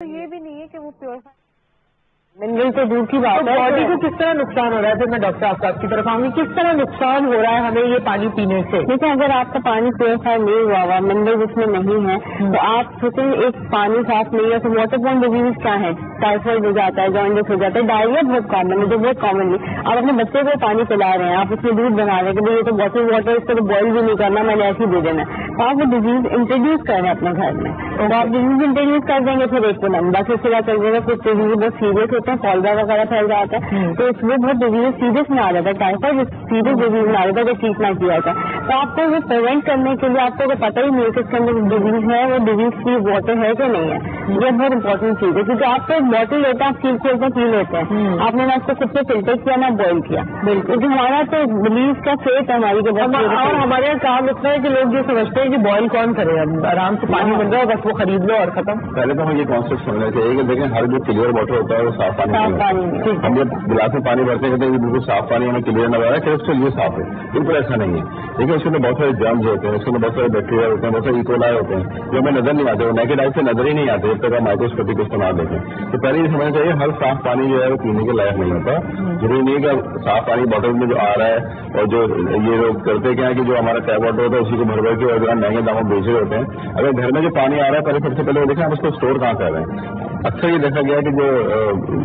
یہ بھی نہیں ہے کہ وہ پیور منرل تو دور کی بات ہے. باڈی کو کس طرح نقصان ہو رہا ہے؟ پھر میں ڈاکٹر آفتاب کی طرف آؤں گی. کس طرح نقصان ہو رہا ہے ہمیں یہ پانی پینے سے؟ دیکھیں اگر آپ کا پانی پیوریفائی نہیں ہوا ہوا منرل اس میں نہیں ہے تو آپ سوچیں ایک پانی صاف نہیں ہے تو واٹر بورن ڈیزیز کیا ہے؟ ٹائیفائڈ ہو جاتا ہے, جانڈس ہو جاتا ہے, ڈائریا بہت کامن ہے جو بہت کامن ہے. آپ اپنے بچے کو پانی پلا رہے ہیں, آپ اس میں دودھ بنا رہے ہیں کہ یہ تو بوٹل واٹر اس کو تو بوائل بھی نہیں کرنا, میں نے ایسے ہی دے دینا. تو آپ وہ ڈیزیز انٹروڈیوس کر رہے ہیں اپنے گھر میں, تو آپ ڈیزیز انٹروڈیوس کر دیں گے پھر ایک کو لمبا سلسلہ چل جائے گا. کچھ ڈیزیز بہت سیریس ہوتے ہیں, کالرا وغیرہ پھیل جاتا ہے, تو اس میں بہت ڈیزیز سیریس میں آ جاتا ہے. ٹائیفائڈ سیریس ڈیزیز میں آ جاتا ہے جو ٹریٹ نہ کیا جاتا ہے. تو آپ کو وہ پریونٹ کرنے کے لیے آپ کو پتہ ہی نہیں ہے کہ اس کے اندر ڈیزیز ہے, وہ ڈیزیز فری واٹر ہے کہ نہیں ہے. یہ بہت امپورٹنٹ چیز ہے کیونکہ آپ کو ایک باٹل لیتے ہیں, آپ سیل کھولتے ہیں, پی لیتے ہیں, آپ نے نہ اس کو خود سے فلٹر کیا نہ بوائل کیا. بالکل, کیونکہ ہمارا تو بلیف کا فیٹ ہے ہماری کے بعد. اور ہمارے یہاں کام اتنا ہے کہ لوگ یہ سمجھتے ہیں کہ بوائل کون کرے, آرام سے پانی مل رہا ہے بس وہ خرید لو اور ختم. پہلے تو ہمیں یہ کانسیپٹ سمجھنا چاہیے کہ دیکھیں ہر جو کلیئر واٹر ہوتا ہے وہ صاف پانی نہیں. ہم جب گلاس میں پانی بھرتے ہیں کہ بالکل صاف پانی ہمیں کلیئر نظر آ رہا ہے کہ اس کے لیے صاف ہے, بالکل ایسا نہیں ہے. دیکھیں اس کے اندر بہت سارے جرمز ہوتے ہیں, اس کے اندر بہت سارے بیکٹیریا ہوتے ہیں, بہت سارے ایکولائی ہوتے ہیں جو ہمیں نظر نہیں آتے, وہ نیکڈ آئی سے نظر ہی نہیں آتے جب تک آپ مائکروسکوپی کو استعمال دیکھیں. تو پہلے یہ سمجھنا چاہیے ہر صاف پانی جو ہے وہ پینے کے لائق نہیں ہوتا. ضروری نہیں ہے کہ صاف پانی بوٹل میں جو آ رہا ہے اور جو یہ لوگ کرتے کیا ہے کہ جو ہمارا ٹیپ واٹر ہوتا ہے اسی کو بھر کے اور مہنگے داموں بیچ رہے ہوتے ہیں. اگر گھر میں جو پانی آ رہا ہے پہلے سب سے پہلے وہ دیکھیں ہم اس کو اسٹور کہاں کر رہے ہیں. اکثر یہ دیکھا گیا کہ جو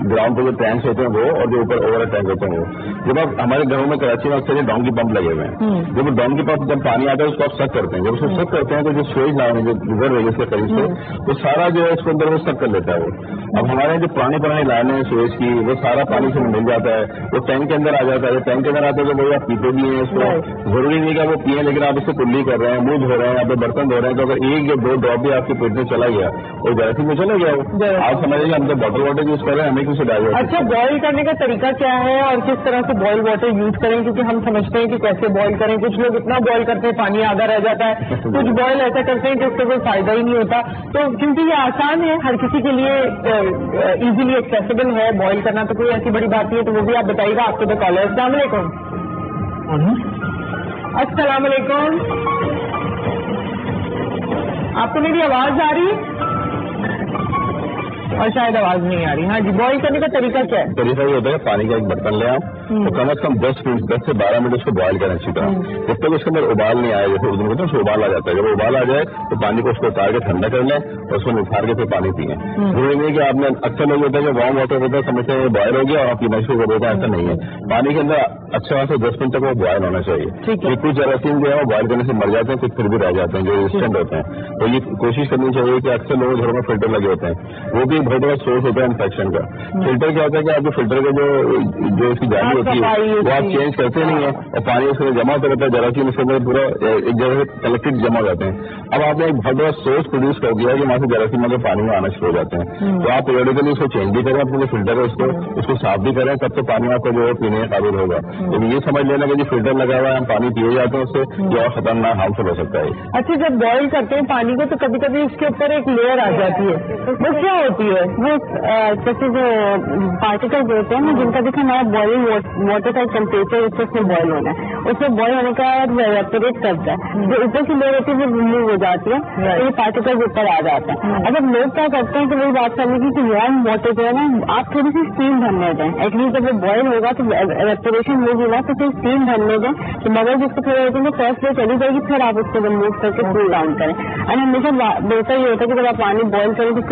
گراؤنڈ پہ جو ٹینکس ہوتے ہیں وہ اور جو اوپر اوور ٹینک ہوتے ہیں وہ, جب آپ ہمارے گھروں میں کراچی میں اکثر ڈاؤن کی پمپ لگے ہوئے ہیں, جب ڈاؤن کی پمپ جب پانی آتا ہے اس کو آپ سک کرتے ہیں, جب اس کو سک کرتے ہیں تو جو سویج نہ جو گزر رہی ہے اس کے قریب سے وہ سارا جو ہے اس کے اندر وہ سک کر لیتا ہے وہ. اب ہمارے جو پرانی لائنیں ہیں سویج کی وہ سارا پانی سے مل جاتا ہے, وہ ٹینک کے اندر آ جاتا ہے. ٹینک کے اندر آتے ہیں تو وہی آپ پیتے بھی ہیں اس کو, ضروری نہیں کہ وہ پیئیں لیکن آپ اس سے کلی کر رہے ہیں, منہ دھو رہے ہیں, آپ برتن دھو رہے ہیں, تو اگر ایک یا دو ڈراپ بھی آپ کے پیٹ میں چلا گیا اور جراثیم میں چلا گیا وہ, آپ سمجھ لیجیے ہم تو باٹل واٹر یوز کر رہے ہیں, ہمیں کیوں سے ڈال. اچھا, بوائل کرنے کا طریقہ کیا ہے اور کس طرح سے بوائل واٹر یوز کریں؟ کیونکہ ہم سمجھتے ہیں کہ کیسے بوائل کریں. کچھ لوگ اتنا بوائل کرتے ہیں پانی آدھا رہ جاتا ہے, کچھ بوائل ایسا کرتے ہیں کہ اس سے کوئی فائدہ ہی نہیں ہوتا. تو کیونکہ یہ آسان ہے, ہر کسی کے لیے ایزیلی ایکسیسیبل ہے بوائل کرنا, تو کوئی ایسی بڑی بات نہیں ہے. تو وہ بھی آپ بتائیے گا. آپ کے تو کالر. السلام علیکم. السلام علیکم, آپ کو میری آواز آ رہی ہے؟ اور شاید آواز نہیں آ رہی. ہاں جی, بوائل کرنے کا طریقہ کیا ہے؟ طریقہ یہ ہوتا ہے پانی کا ایک برتن لے آپ, تو کم از کم 10 سے 12 منٹ اس کو بوائل کریں اچھی طرح, جب تک اس کے اندر ابال نہیں آئے. جیسے اردو میں کہتے ہیں اس کو ابال آ جاتا ہے, جب ابال آ جائے تو پانی کو اس کو اتار کے ٹھنڈا کر لیں اور اس کو نکھار کے پھر پانی پئیں. ضروری نہیں کہ آپ نے اکثر لوگ ہوتا ہے کہ وارم واٹر ہوتا ہے سمجھتے ہیں بوائل ہو گیا اور آپ پینا شروع کر دیتا ہے. ایسا نہیں ہے, پانی کے اندر اچھا خاصا 10 منٹ تک وہ بوائل ہونا چاہیے. یہ کچھ جراثیم جو ہے وہ بوائل کرنے سے مر جاتے ہیں, کچھ پھر بھی رہ جاتے ہیں جو ریزسٹنٹ ہوتے ہیں. تو یہ کوشش کرنی چاہیے کہ اکثر لوگوں کے گھروں میں فلٹر لگے ہوتے ہیں, وہ بھی بہت بڑا سورس ہوتا ہے انفیکشن کا. فلٹر کیا ہوتا ہے کہ آپ کو فلٹر کا جو اس کی جالی ہوتی ہے وہ آپ چینج کرتے نہیں ہیں اور پانی اس کے اندر جمع ہوتا رہتا ہے, جراثیم اس کے اندر پورا ایک جگہ سے کلیکٹڈ جمع ہو جاتے ہیں. اب آپ نے ایک بہت بڑا سورس پروڈیوس کر دیا کہ وہاں سے جراثیم کے پانی میں آنا شروع ہو جاتے ہیں. تو آپ پیریڈیکلی اس کو چینج بھی کریں, اپنے فلٹر ہے اس کو صاف بھی کریں, تب تو پانی آپ کو جو ہے پینے کے قابل ہوگا. لیکن یہ سمجھ لینا کہ جو فلٹر لگا ہوا ہے ہم پانی پیے جاتے ہیں اس سے جو اور خطرناک ہارمفل ہو سکتا ہے. اچھا, جب بوائل کرتے ہیں پانی کو تو کبھی کبھی اس کے اوپر ایک لیئر آ جاتی ہے, وہ کیا ہوتی ہے؟ وہ جیسے جو پارٹیکلز ہوتے ہیں جن کا دیکھیں ہمارا بوائلنگ واٹر کا ٹیمپریچر اس میں بوائل ہونا ہے, اس میں بوائل ہونے کا ایویپوریٹ کرتا ہے, جو اوپر کی لیئر ہوتی ہے وہ ریموو ہو جاتی ہے, تو یہ پارٹیکلز اوپر آ جاتے ہیں. اگر لوگ کیا کرتے ہیں کہ وہی بات کرنے کی کہ وارم واٹر جو ہے نا آپ تھوڑی سی اسٹیم بھرنے دیں, ایٹ لیسٹ جب وہ بوائل ہوگا تو ایویپوریشن ہوگی نا, تو پھر اسٹیم بھرنے دیں کہ مگر جس کو تھوڑا ہوتے ہیں فرسٹ فلور چلی جائے گی, پھر آپ اس کو ریموو کر کے کول ڈاؤن کریں. اور ہمیشہ بہتر یہ ہوتا ہے کہ جب آپ پانی بوائل کریں تو اس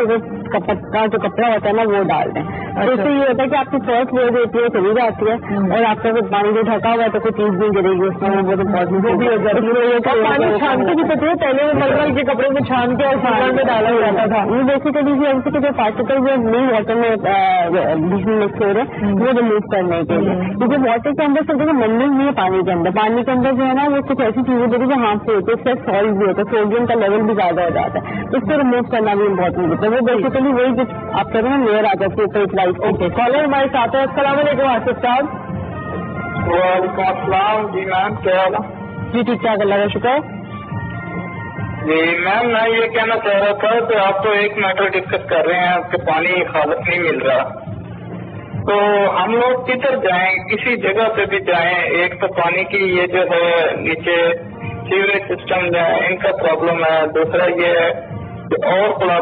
کا جو کپڑا ہوتا ہے نا وہ ڈال دیں. اور اس سے یہ ہوتا ہے کہ آپ کی فرسٹ لیئر جو ہوتی ہے چلی جاتی ہے اور آپ کا پانی جو ڈھکا ہوا ہے تو کوئی چیز نہیں گرے گی اس میں, وہ بہت امپورٹنٹ بھی ہو جاتی ہے. پانی چھانتے بھی پتہ ہے پہلے وہ ململ کے کپڑے میں چھان کے اور سالن میں ڈالا جاتا تھا. یہ بیسیکلی ایسے کہ جو پارٹیکل جو نہیں واٹر میں بیچ میں مکس ہو رہے ہیں وہ ریموو کرنے کے لیے, کیونکہ واٹر کے اندر سب منرل نہیں ہے پانی کے اندر. پانی کے اندر جو ہے نا وہ کچھ ایسی چیزیں ہوتی ہے جو ہارمفل ہوتی ہے, اس سے سالٹ بھی ہوتا ہے, سوڈیم کا لیول بھی زیادہ ہو جاتا ہے, اس کو ریموو کرنا بھی امپورٹنٹ ہوتا ہے. وہ بیسیکلی وہی جو آپ کہہ رہے ہیں لیئر آ جاتی ہے اوپر ایک لائٹ. اوکے, کالر ہمارے ساتھ ہے. السلام علیکم آصف صاحب. وعلیکم السلام. جی میم کیا حال ہے؟ جی ٹھیک ٹھاک, اللہ کا شکر. جی میم میں یہ کہنا چاہ رہا تھا کہ آپ تو ایک میٹر ڈسکس کر رہے ہیں کہ پانی خالص نہیں مل رہا, تو ہم لوگ کدھر جائیں؟ کسی جگہ پہ بھی جائیں. ایک تو پانی کی یہ جو ہے نیچے سیوریج سسٹم ان کا پرابلم ہے, دوسرا یہ ہے اور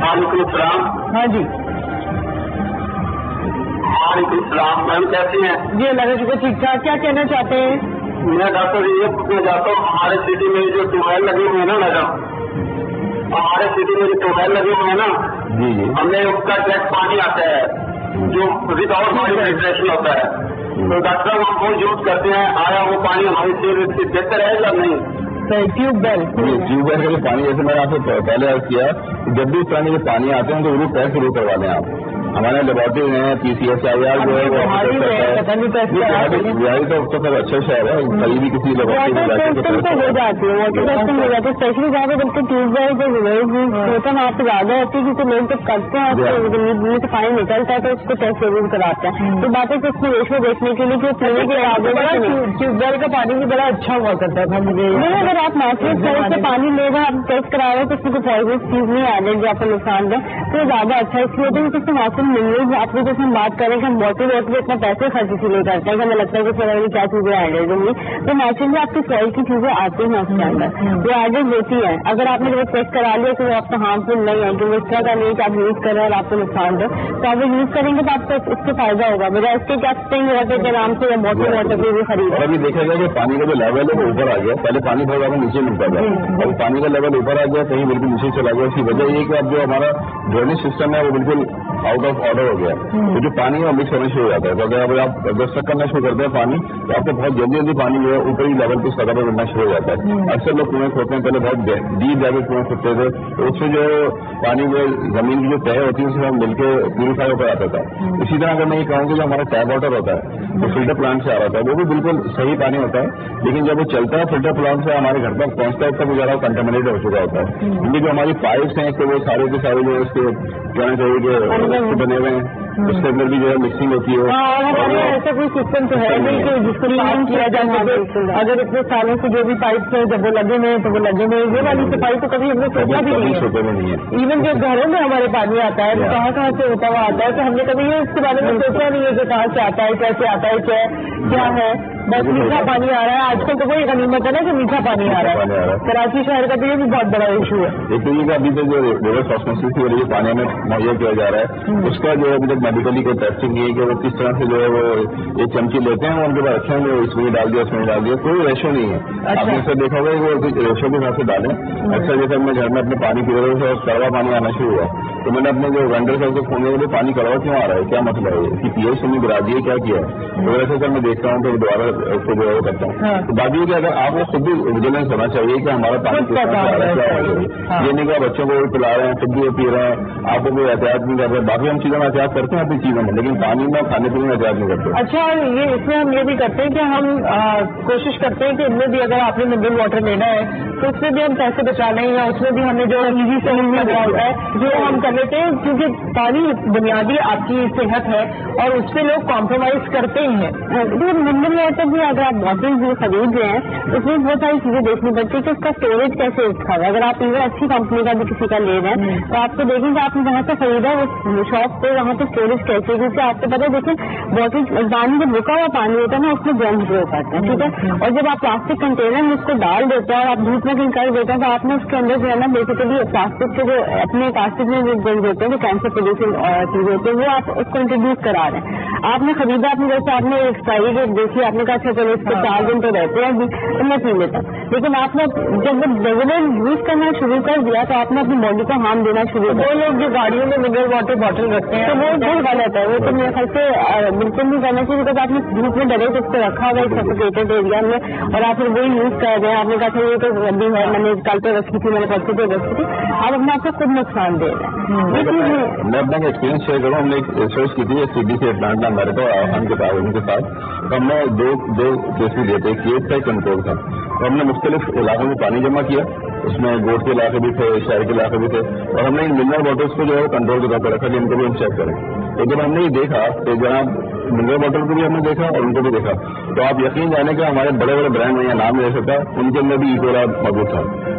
وعلیکم السلام. ہاں جی وعلیکم السلام. میم کیسی ہیں؟ جی اللہ کا شکر ٹھیک ٹھاک. کیا کہنا چاہتے ہیں؟ میں ڈاکٹر یہ پوچھنا چاہتا ہوں ہمارے سٹی میں جو ٹیوب ویل لگے ہوئے ہیں نا میڈم, ہمارے سٹی میں جو ٹیوب ویل لگے ہوئے ہیں نا, جی جی ہمیں اس کا ڈائریکٹ پانی آتا ہے جو وداؤٹ باڈی فلٹریشن ہوتا ہے. تو ڈاکٹر صاحب ہم وہ یوز کرتے ہیں, آیا وہ پانی ہماری صحت سے بہتر ہے یا نہیں؟ ٹیوب ویل ٹیوب ویل کا جو پانی, جیسے میں نے آپ کو پہلے عرض کیا, جب بھی اس طرح کے پانی آتے ہیں تو ضرور ٹیسٹ ضرور کروا دیں آپ. ہمارے لیبورٹری ہیں PCSIR جو ہے وہ بہاری تو سب اچھا شہر ہے, کہیں بھی کسی لیبورٹری ہو جاتی ہے واٹر ٹیسٹنگ ہو جاتی ہے, اسپیشلی جہاں پہ بالکل ٹیوب ویل جو ہوتا ہے وہاں پہ زیادہ ہوتی ہے کیونکہ لوگ جب کرتے ہیں نیچے سے پانی نکلتا ہے تو اس کو ٹیسٹ ضرور کراتے ہیں. تو بات ہے کہ اس میں ریشو دیکھنے کے لیے کہ پینے کے ٹیوب ویل کا پانی بھی بڑا اچھا ہوا کرتا تھا مجھے. نہیں, اگر آپ نیچرل سورس سے پانی لے رہے ہیں, آپ ٹیسٹ کرا رہے ہیں تو اس میں کوئی پوائزنس چیز نہیں آ رہی جو آپ کو نقصان دے, تو یہ زیادہ اچھا ہے. اس لیے کہ اس سے موسم منرلز آپ کو جیسے ہم بات کریں کہ ہم واٹر واٹر اتنا پیسے خرچ اسی لیے کرتے ہیں کہ ہمیں لگتا ہے کہ سر کیا چیزیں ایڈیڈ ہوں گی, تو نیچرلی آپ کی سوائل کی چیزیں آتی ہیں اس کے اندر وہ ایڈیڈ ہوتی ہیں. اگر آپ نے جب ٹیسٹ کرا لیا تو وہ آپ کو ہارمفل نہیں ہے کہ وہ اس طرح کا نہیں کہ آپ یوز کر رہے ہیں اور آپ کو نقصان دے, تو آپ وہ یوز کریں گے تو آپ کو اس سے فائدہ ہوگا. میرا اس کے کیا اسپرنگ واٹر کے نام سے یا واٹر واٹر بھی خریدا. ابھی دیکھا گیا کہ پانی کا جو لیول ہے وہ اوپر آ گیا, پہلے پانی بہت زیادہ نیچے ملتا تھا, اب پانی کا لیول اوپر آ گیا, کہیں بالکل نیچے چلا گیا. اس کی وجہ یہ کہ اب جو ہمارا ڈرینیج سسٹم ہے وہ بالکل آؤٹ آف آرڈر ہو گیا, تو جو پانی ہے وہ مکس ہونا شروع ہو جاتا ہے. تو اگر آپ دستک کرنا شروع کرتے ہیں پانی تو آپ کو بہت جلدی جلدی پانی جو ہے اوپر ہی لیول کی سطح پر ملنا شروع ہو جاتا ہے. اکثر لوگ کنویں کھودتے ہیں, پہلے بہت ڈیپ جا کے کنویں کھودتے تھے, تو اس سے جو پانی جو زمین کی جو تہ ہوتی ہے اس سے مل کے پیوریفائی ہو کر آتا تھا. اسی طرح اگر میں یہ کہوں کہ جو ہمارا ٹیپ واٹر ہوتا ہے جو فلٹر پلانٹ سے آ رہا تھا وہ بھی بالکل صحیح پانی ہوتا ہے, لیکن جب وہ چلتا ہے فلٹر پلانٹ سے ہمارے گھر تک پہنچتا ہے تب وہ زیادہ کنٹامنیٹ ہو چکا ہوتا ہے. کیونکہ جو ہماری پائپس ہیں تو وہ سارے کے سارے جو اس کے کہنا چاہیے کہ بنے ہوئے ہیں, اس کے اندر بھی جو ہے مکسنگ ہوتی ہے. ایسا کوئی سسٹم تو ہے نہیں کہ جس کو صاف کیا جا سکے. اگر اتنے سالوں سے جو بھی پائپس ہیں جب وہ لگے ہوئے تو وہ لگے ہوئے, یہ والی صفائی تو کبھی ہم نے سوچا بھی نہیں ہے. ایون جو گھروں میں ہمارے پانی آتا ہے تو کہاں سے ہوتا ہوا آتا ہے, تو ہم نے کبھی یہ اس کے بارے میں سوچا نہیں ہے کہ کہاں سے آتا ہے, کیسے آتا ہے, کیا ہے. بس میٹھا پانی آ رہا ہے آج کل, تو وہی غنیمت ہے نا کہ میٹھا پانی آ رہا ہے. کراچی شہر کا تو یہ بھی بہت بڑا ایشو ہے. ایک تو یہ کہ ابھی تک جو ریورس آسموسس کی وجہ سے پانی میں مہیا کیا جا رہا ہے, اس کا جو ہے ابھی تک میڈیکلی کوئی ٹیسٹنگ نہیں ہے کہ وہ کس طرح سے جو ہے وہ ایک چمچی لیتے ہیں, ان کے بعد رکھیں گے, اس میں ڈال دیا, اس میں ڈال دیا, کوئی ریشو نہیں ہے. آپ نے اسے دیکھا ہوگا کہ وہ ریشو کے حساب سے ڈالیں. اکثر جیسے میں گھر میں اپنے پانی پی رہے تھے اور کڑوا پانی آنا شروع ہوا, تو میں نے اپنے جو وینڈر صاحب کو فون کیا, پانی کڑوا کیوں آ رہا ہے, کیا مسئلہ ہے, اس کی PH سے گرا دیے, کیا کیا ہے. تو ویسے سر میں دیکھتا ہوں تو دوبارہ اس کو جو ہے وہ کرتا ہوں. تو بات یہ کہ اگر آپ کو خود بھی ویجیلنس ہونا چاہیے کہ ہمارا پانی کس طرح سے آ رہا ہے, کیا ہونا چاہیے. یہ نہیں کہ بچوں کو پلا رہے ہیں, خود بھی پی رہے ہیں, آپ کو کوئی احتیاط نہیں کر رہے. باقی ہم چیزوں میں احتیاط کرتے ہیں اپنی چیزوں میں, لیکن پانی میں کھانے پینے میں احتیاط نہیں کرتے. اچھا, یہ اس میں ہم یہ بھی کرتے ہیں کہ ہم کوشش کرتے ہیں کہ ان میں بھی اگر آپ نے منرل واٹر لینا ہے تو اس میں بھی ہم پیسے بچا لیں, یا اس میں بھی ہمیں جو ایزی سے ملنا ہوتا ہے جو ہم کر لیتے ہیں, کیونکہ پانی بنیادی آپ کی صحت ہے اور اس سے لوگ کمپرومائز کرتے ہی ہیں. منرل واٹر بھی اگر آپ بوٹل خرید رہے ہیں تو اس میں بہت ساری چیزیں دیکھنی پڑتی ہے کہ اس کا اسٹوریج کیسے رکھا ہے. اگر آپ ایون اچھی کمپنی کا بھی کسی کا لے رہے ہیں تو آپ کو دیکھیں کہ آپ نے جہاں سے خریدا ہے وہ شاپ پہ وہاں پہ اسٹوریج کیسے ہے, کیونکہ آپ کو پتا ہے دیکھیں بوٹل پانی جب رکا ہوا پانی ہوتا ہے نا اس میں جرمز گرو کرتے ہیں, ٹھیک ہے. اور جب آپ پلاسٹک کنٹینر میں اس کو ڈال دیتے ہیں اور آپ دھوپ میں کہیں کر دیتے ہیں تو آپ نے اس کے اندر جو ہے نا بیسیکلی پلاسٹک کے جو اپنے پلاسٹک میں جو جرمز ہوتے ہیں جو کینسر پروڈیوسنگ چیزیں ہوتی ہیں وہ آپ اس کو انٹروڈیوس کرا رہے ہیں. آپ نے خریدا, آپ نے جیسے آپ نے ایکسپائری ڈیٹ دیکھی, آپ نے کہا اچھا چلو اس کو 4 دن تو رہتے ہیں ابھی تو میں پی لیتا ہوں, لیکن آپ نے جب وہ ریگولر یوز کرنا شروع کر دیا تو آپ نے اپنی باڈی کو ہارم دینا شروع کر. وہ لوگ جو گاڑیوں میں منرل واٹر بوٹل رکھتے ہیں تو وہ بہت غلط ہے, وہ تو میرے خیال سے بالکل نہیں کرنا چاہیے. بکاز آپ نے دھوپ میں ڈائریکٹ اس کو رکھا ہوا ہے سفوکیٹڈ ایریا میں اور آپ پھر وہی یوز کر رہے ہیں. آپ نے کہا یہ تو ابھی ہے, میں نے کل پہ رکھی تھی, میں نے پرسوں پہ رکھی تھی, آپ اپنے آپ کو خود نقصان دے رہے ہیں. میں اپنا ایکسپیرینس شیئر کروں. ہم نے ایک ریسرچ کی تھی CDC اٹلانٹا امیرکا ہم کے ساتھ, تو ہم نے دو کیس دیے تھے. ایک تھا کنٹرول تھا, تو ہم نے مختلف علاقوں میں پانی جمع کیا, اس میں گوٹ کے علاقے بھی تھے, شہر کے علاقے بھی تھے, اور ہم نے ان منرل واٹرس کو جو ہے کنٹرول کے طور پر رکھا کہ ان کو بھی ہم چیک کریں. تو جب ہم نے یہ دیکھا تو جناب منرل واٹر کو بھی ہم نے دیکھا اور ان کو بھی دیکھا, تو آپ یقین جانے کہ ہمارے بڑے بڑے برانڈ میں یا نام لے سکتا ان کے اندر بھی ایکولا موجود تھا.